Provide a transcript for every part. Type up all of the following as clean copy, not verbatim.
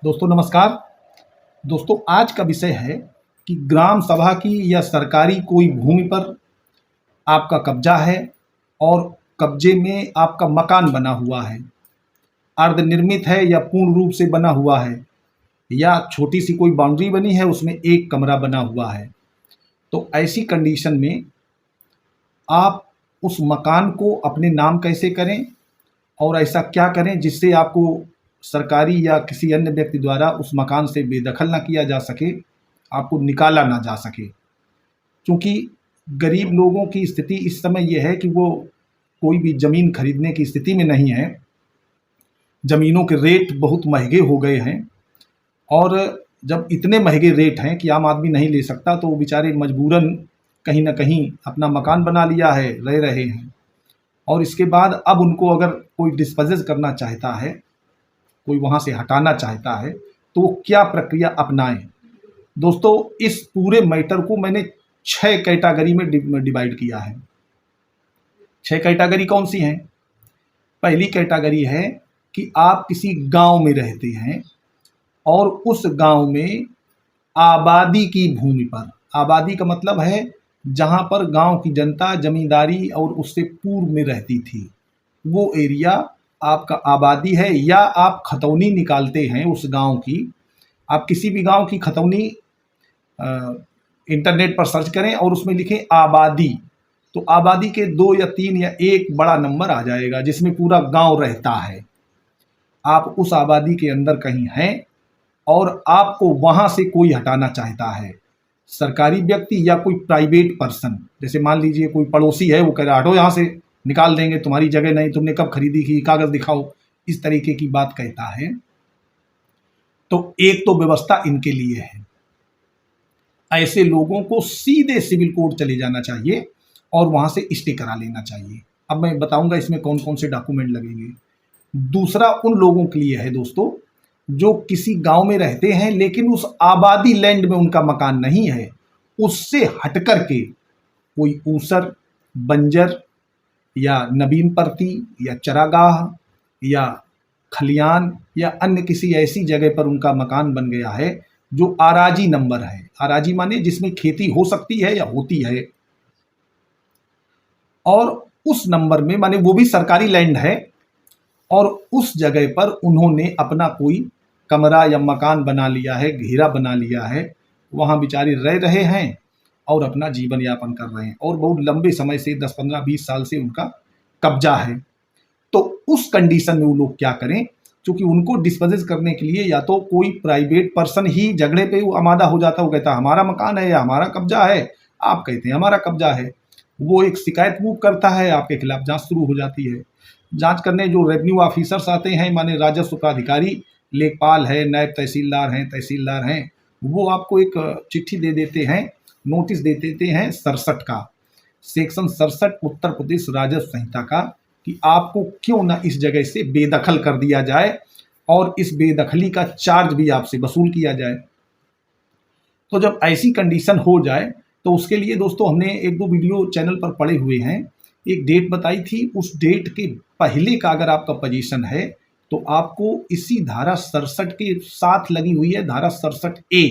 दोस्तों नमस्कार। दोस्तों आज का विषय है कि ग्राम सभा की या सरकारी कोई भूमि पर आपका कब्जा है और कब्जे में आपका मकान बना हुआ है, अर्धनिर्मित है या पूर्ण रूप से बना हुआ है, या छोटी सी कोई बाउंड्री बनी है उसमें एक कमरा बना हुआ है। तो ऐसी कंडीशन में आप उस मकान को अपने नाम कैसे करें और ऐसा क्या करें जिससे आपको सरकारी या किसी अन्य व्यक्ति द्वारा उस मकान से बेदखल ना किया जा सके, आपको निकाला ना जा सके। क्योंकि गरीब लोगों की स्थिति इस समय ये है कि वो कोई भी ज़मीन खरीदने की स्थिति में नहीं है। ज़मीनों के रेट बहुत महंगे हो गए हैं और जब इतने महंगे रेट हैं कि आम आदमी नहीं ले सकता, तो वो बेचारे मजबूरन कहीं न कहीं अपना मकान बना लिया है, रह रहे हैं। और इसके बाद अब उनको अगर कोई डिस्पोज़ेस करना चाहता है, कोई वहाँ से हटाना चाहता है, तो वो क्या प्रक्रिया अपनाएं। दोस्तों इस पूरे मैटर को मैंने 6 कैटेगरी में डिवाइड किया है। 6 कैटेगरी कौन सी हैं? पहली कैटेगरी है कि आप किसी गांव में रहते हैं और उस गांव में आबादी की भूमि पर, आबादी का मतलब है जहां पर गांव की जनता जमींदारी और उससे पूर्व में रहती थी, वो एरिया आपका आबादी है, या आप खतौनी निकालते हैं उस गांव की। आप किसी भी गांव की खतौनी इंटरनेट पर सर्च करें और उसमें लिखें आबादी, तो आबादी के 2 या 3 या 1 बड़ा नंबर आ जाएगा जिसमें पूरा गांव रहता है। आप उस आबादी के अंदर कहीं हैं और आपको वहां से कोई हटाना चाहता है, सरकारी व्यक्ति या कोई प्राइवेट पर्सन। जैसे मान लीजिए कोई पड़ोसी है, वो कह रहा हटो यहाँ से, निकाल देंगे, तुम्हारी जगह नहीं, तुमने कब खरीदी थी, कागज दिखाओ, इस तरीके की बात कहता है। तो एक तो व्यवस्था इनके लिए है। ऐसे लोगों को सीधे सिविल कोर्ट चले जाना चाहिए और वहां से स्टे करा लेना चाहिए। अब मैं बताऊंगा इसमें कौन कौन से डॉक्यूमेंट लगेंगे। दूसरा उन लोगों के लिए है दोस्तों जो किसी गांव में रहते हैं लेकिन उस आबादी लैंड में उनका मकान नहीं है, उससे हट करके कोई ऊसर, बंजर या नवीन परती या चरागाह या खलियान या अन्य किसी ऐसी जगह पर उनका मकान बन गया है जो आराजी नंबर है। आराजी माने जिसमें खेती हो सकती है या होती है, और उस नंबर में माने वो भी सरकारी लैंड है और उस जगह पर उन्होंने अपना कोई कमरा या मकान बना लिया है, घेरा बना लिया है, वहाँ बेचारे रह रहे हैं और अपना जीवन यापन कर रहे हैं और बहुत लंबे समय से 10, 15, 20 साल से उनका कब्जा है। तो उस कंडीशन में वो लोग क्या करें, क्योंकि उनको डिस्पोजेस करने के लिए या तो कोई प्राइवेट पर्सन ही झगड़े पे वो आमादा हो जाता है, वो कहता है हमारा मकान है या हमारा कब्जा है, आप कहते हैं हमारा कब्जा है। वो एक शिकायत बुक करता है, आपके खिलाफ जांच शुरू हो जाती है। जांच करने जो रेवेन्यू ऑफिसर्स आते हैं, माने राजस्व का अधिकारी, लेखपाल है, नायब तहसीलदार हैं, वो आपको एक चिट्ठी दे देते हैं, नोटिस दे देते हैं 67 का, सेक्शन 67 उत्तर प्रदेश राजस्व संहिता का, कि आपको क्यों ना इस जगह से बेदखल कर दिया जाए और इस बेदखली का चार्ज भी आपसे वसूल किया जाए। तो जब ऐसी कंडीशन हो जाए तो उसके लिए दोस्तों हमने 1-2 वीडियो चैनल पर पड़े हुए हैं। एक डेट बताई थी, उस डेट के पहले का अगर आपका पोजीशन है तो आपको इसी धारा 67 के साथ लगी हुई है धारा 67A,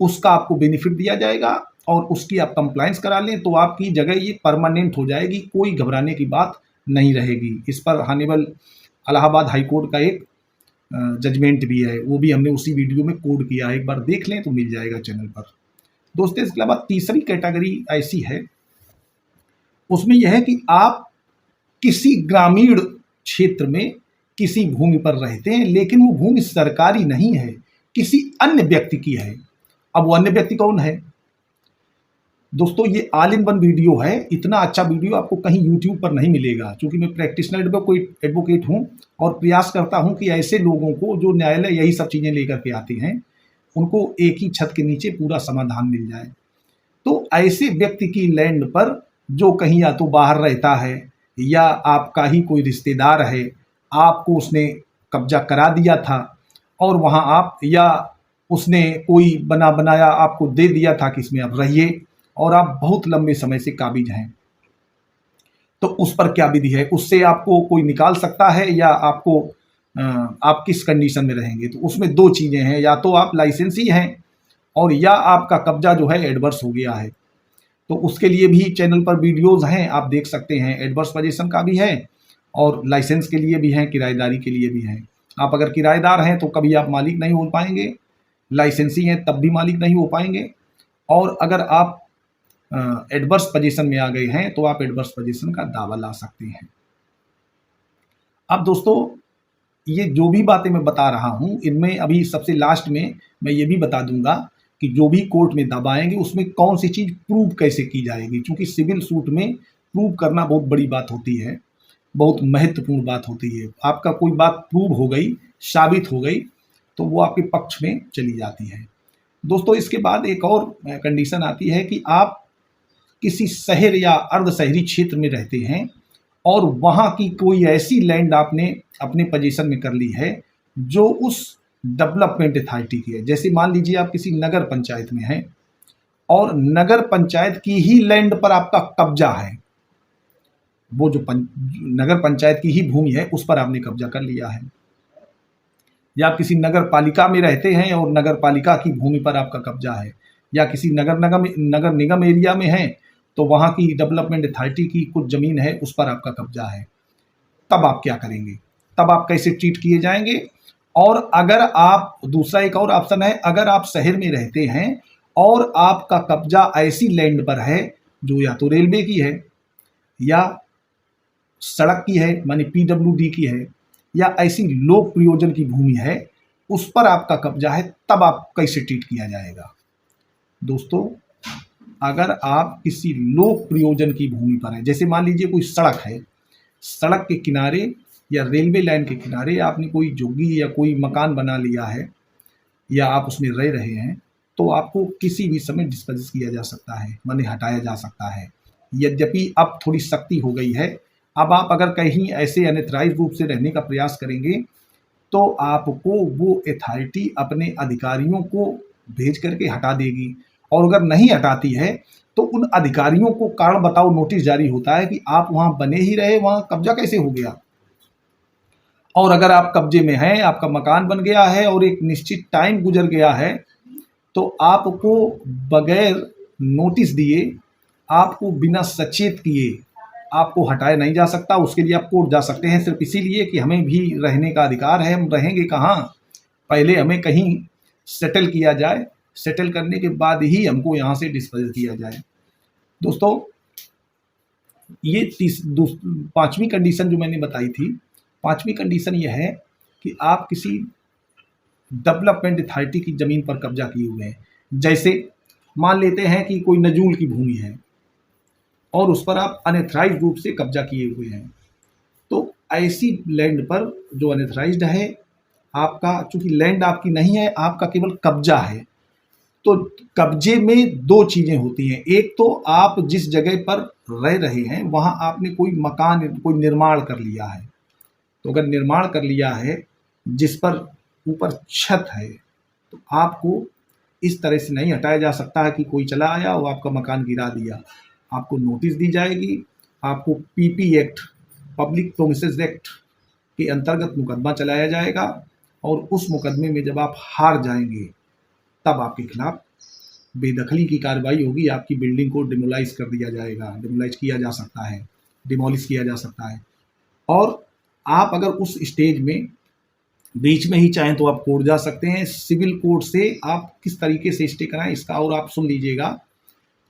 उसका आपको बेनिफिट दिया जाएगा और उसकी आप कंप्लायंस करा लें तो आपकी जगह ये परमानेंट हो जाएगी, कोई घबराने की बात नहीं रहेगी। इस पर हानिबल इलाहाबाद हाई कोर्ट का एक जजमेंट भी है, वो भी हमने उसी वीडियो में कोड किया है, एक बार देख लें तो मिल जाएगा चैनल पर। दोस्तों इसके अलावा तीसरी कैटेगरी ऐसी है, उसमें यह है कि आप किसी ग्रामीण क्षेत्र में किसी भूमि पर रहते हैं लेकिन वो भूमि सरकारी नहीं है, किसी अन्य व्यक्ति की है। अब वो अन्य व्यक्ति कौन है दोस्तों? ये ऑल इन वन वीडियो है, इतना अच्छा वीडियो आपको कहीं यूट्यूब पर नहीं मिलेगा, क्योंकि मैं प्रैक्टिशनर एडवोकेट हूँ और प्रयास करता हूँ कि ऐसे लोगों को जो न्यायालय यही सब चीज़ें लेकर के आती हैं, उनको एक ही छत के नीचे पूरा समाधान मिल जाए। तो ऐसे व्यक्ति की लैंड पर जो कहीं या तो बाहर रहता है या आपका ही कोई रिश्तेदार है, आपको उसने कब्जा करा दिया था और वहाँ आप, या उसने कोई बना बनाया आपको दे दिया था कि इसमें आप रहिए और आप बहुत लंबे समय से काबिज हैं, तो उस पर क्या विधि है? उससे आपको कोई निकाल सकता है या आपको आप किस कंडीशन में रहेंगे। तो उसमें दो चीज़ें हैं, या तो आप लाइसेंसी हैं और या आपका कब्जा जो है एडवर्स हो गया है। तो उसके लिए भी चैनल पर वीडियोज़ हैं, आप देख सकते हैं। एडवर्स पोजीशन का भी है और लाइसेंस के लिए भी हैं, किराएदारी के लिए भी हैं। आप अगर किराएदार हैं तो कभी आप मालिक नहीं हो पाएंगे, लाइसेंसी हैं तब भी मालिक नहीं हो पाएंगे, और अगर आप एडवर्स पोजीशन में आ गए हैं तो आप एडवर्स पोजीशन का दावा ला सकते हैं। अब दोस्तों, ये जो भी बातें मैं बता रहा हूँ, इनमें अभी सबसे लास्ट में मैं ये भी बता दूंगा कि जो भी कोर्ट में दबाएंगे उसमें कौन सी चीज़ प्रूव कैसे की जाएगी, क्योंकि सिविल सूट में प्रूव करना बहुत बड़ी बात होती है, बहुत महत्वपूर्ण बात होती है। आपका कोई बात प्रूव हो गई, साबित हो गई, तो वो आपके पक्ष में चली जाती है। दोस्तों, इसके बाद एक और कंडीशन आती है कि आप किसी शहर या अर्ध शहरी क्षेत्र में रहते हैं और वहाँ की कोई ऐसी लैंड आपने अपने पोजीशन में कर ली है जो उस डेवलपमेंट अथॉरिटी की है। जैसे मान लीजिए आप किसी नगर पंचायत में हैं और नगर पंचायत की ही लैंड पर आपका कब्जा है, वो जो नगर पंचायत की ही भूमि है उस पर आपने कब्जा कर लिया है। या आप किसी नगर पालिका में रहते हैं और नगर पालिका की भूमि पर आपका कब्जा है, या किसी नगर निगम एरिया में हैं तो वहाँ की डेवलपमेंट अथॉरिटी की कुछ ज़मीन है उस पर आपका कब्जा है। तब आप क्या करेंगे, तब आप कैसे ट्रीट किए जाएंगे। और अगर आप, दूसरा एक और ऑप्शन है, अगर आप शहर में रहते हैं और आपका कब्जा ऐसी लैंड पर है जो या तो रेलवे की है या सड़क की है, मानी PWD की है, या ऐसी लोक प्रयोजन की भूमि है उस पर आपका कब्जा है, तब आप कैसे ट्रीट किया जाएगा। दोस्तों, अगर आप किसी लोक प्रयोजन की भूमि पर हैं, जैसे मान लीजिए कोई सड़क है, सड़क के किनारे या रेलवे लाइन के किनारे आपने कोई झुग्गी या कोई मकान बना लिया है या आप उसमें रह रहे हैं, तो आपको किसी भी समय डिस्पोज किया जा सकता है, माने हटाया जा सकता है। यद्यपि अब थोड़ी सख्ती हो गई है, अब आप अगर कहीं ऐसे अनएथराइज्ड रूप से रहने का प्रयास करेंगे तो आपको वो अथॉरिटी अपने अधिकारियों को भेज करके हटा देगी, और अगर नहीं हटाती है तो उन अधिकारियों को कारण बताओ नोटिस जारी होता है कि आप वहाँ बने ही रहे, वहाँ कब्जा कैसे हो गया। और अगर आप कब्जे में हैं, आपका मकान बन गया है और एक निश्चित टाइम गुजर गया है, तो आपको बगैर नोटिस दिए, आपको बिना सचेत किए आपको हटाया नहीं जा सकता। उसके लिए आप कोर्ट जा सकते हैं, सिर्फ इसीलिए कि हमें भी रहने का अधिकार है। हम रहेंगे कहाँ, पहले हमें कहीं सेटल किया जाए, सेटल करने के बाद ही हमको यहाँ से डिस्पोज किया जाए। दोस्तों, ये पांचवी कंडीशन जो मैंने बताई थी, पांचवी कंडीशन ये है कि आप किसी डेवलपमेंट अथॉरिटी की ज़मीन पर कब्जा किए हुए हैं। जैसे मान लेते हैं कि कोई नजूल की भूमि है और उस पर आप अनएथराइज्ड रूप से कब्जा किए हुए हैं, तो ऐसी लैंड पर जो अनएथराइज्ड है, आपका चूंकि लैंड आपकी नहीं है, आपका केवल कब्जा है, तो कब्जे में दो चीज़ें होती हैं। एक तो आप जिस जगह पर रह रहे हैं वहाँ आपने कोई मकान, कोई निर्माण कर लिया है, तो अगर निर्माण कर लिया है जिस पर ऊपर छत है, तो आपको इस तरह से नहीं हटाया जा सकता है कि कोई चला आया और आपका मकान गिरा दिया। आपको नोटिस दी जाएगी, आपको PP act, public promises act के अंतर्गत मुकदमा चलाया जाएगा, और उस मुकदमे में जब आप हार जाएंगे तब आपके खिलाफ बेदखली की कार्रवाई होगी, आपकी बिल्डिंग को डिमोलाइज कर दिया जाएगा, डिमोलाइज किया जा सकता है, डिमोलिश किया जा सकता है। और आप अगर उस स्टेज में बीच में ही चाहें तो आप कोर्ट जा सकते हैं। सिविल कोर्ट से आप किस तरीके से स्टे कराएं इसका और आप सुन लीजिएगा।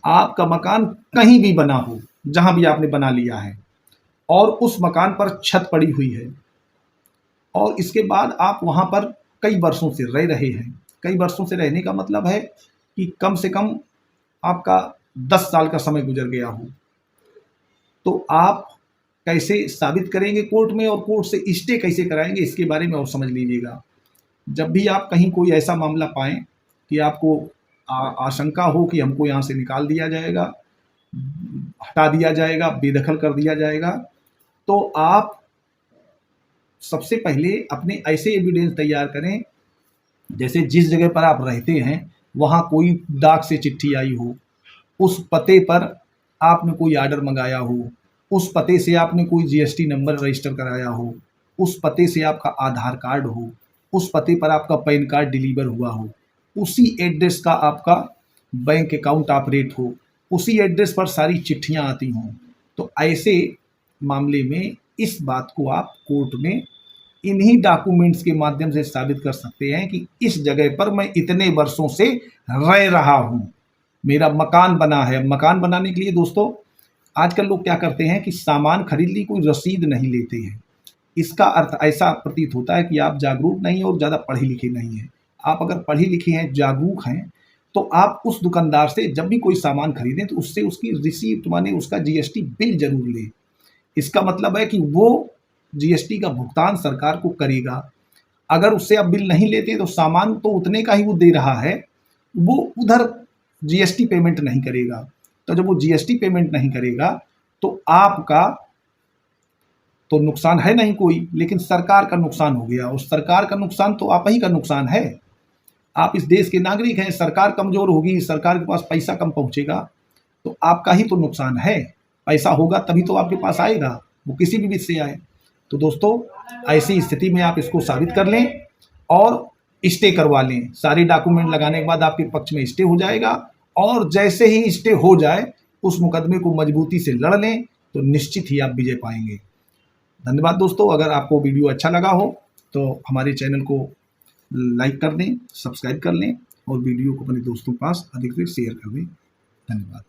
आपका मकान कहीं भी बना हो, जहां भी आपने बना लिया है, और उस मकान पर छत पड़ी हुई है, और इसके बाद आप वहां पर कई वर्षों से रह रहे हैं। कई वर्षों से रहने का मतलब है कि कम से कम आपका 10 साल का समय गुजर गया हो, तो आप कैसे साबित करेंगे कोर्ट में, और कोर्ट से स्टे कैसे कराएंगे, इसके बारे में और समझ लीजिएगा। जब भी आप कहीं कोई ऐसा मामला पाएं कि आपको आशंका हो कि हमको यहाँ से निकाल दिया जाएगा, हटा दिया जाएगा, बेदखल कर दिया जाएगा, तो आप सबसे पहले अपने ऐसे एविडेंस तैयार करें, जैसे जिस जगह पर आप रहते हैं वहाँ कोई डाक से चिट्ठी आई हो, उस पते पर आपने कोई आर्डर मंगाया हो, उस पते से आपने कोई GST नंबर रजिस्टर कराया हो, उस पते से आपका आधार कार्ड हो, उस पते पर आपका पैन कार्ड डिलीवर हुआ हो, उसी एड्रेस का आपका बैंक अकाउंट ऑपरेट हो, उसी एड्रेस पर सारी चिट्ठियां आती हों, तो ऐसे मामले में इस बात को आप कोर्ट में इन्हीं डॉक्यूमेंट्स के माध्यम से साबित कर सकते हैं कि इस जगह पर मैं इतने वर्षों से रह रहा हूं, मेरा मकान बना है। मकान बनाने के लिए दोस्तों आजकल लोग क्या करते हैं कि सामान खरीद ली, कोई रसीद नहीं लेते हैं। इसका अर्थ ऐसा प्रतीत होता है कि आप जागरूक नहीं और ज़्यादा पढ़े लिखे नहीं हैं। आप अगर पढ़े लिखे हैं, जागरूक हैं, तो आप उस दुकानदार से जब भी कोई सामान खरीदें तो उससे उसकी रिसीप्ट माने उसका जीएसटी बिल जरूर लें। इसका मतलब है कि वो जीएसटी का भुगतान सरकार को करेगा। अगर उससे आप बिल नहीं लेते तो सामान तो उतने का ही वो दे रहा है, वो उधर जीएसटी पेमेंट नहीं करेगा। तो जब वो जीएसटी पेमेंट नहीं करेगा तो आपका तो नुकसान है नहीं कोई, लेकिन सरकार का नुकसान हो गया। और सरकार का नुकसान तो आप ही का नुकसान है। आप इस देश के नागरिक हैं, सरकार कमजोर होगी, सरकार के पास पैसा कम पहुंचेगा, तो आपका ही तो नुकसान है। पैसा होगा तभी तो आपके पास आएगा, वो किसी भी विधि से आए। तो दोस्तों ऐसी स्थिति में आप इसको साबित कर लें और स्टे करवा लें। सारे डॉक्यूमेंट लगाने के बाद आपके पक्ष में स्टे हो जाएगा, और जैसे ही स्टे हो जाए उस मुकदमे को मजबूती से लड़ लें तो निश्चित ही आप विजय पाएंगे। धन्यवाद दोस्तों। अगर आपको वीडियो अच्छा लगा हो तो हमारे चैनल को लाइक कर दें, सब्सक्राइब कर लें और वीडियो को अपने दोस्तों के पास अधिक से शेयर कर दें। धन्यवाद।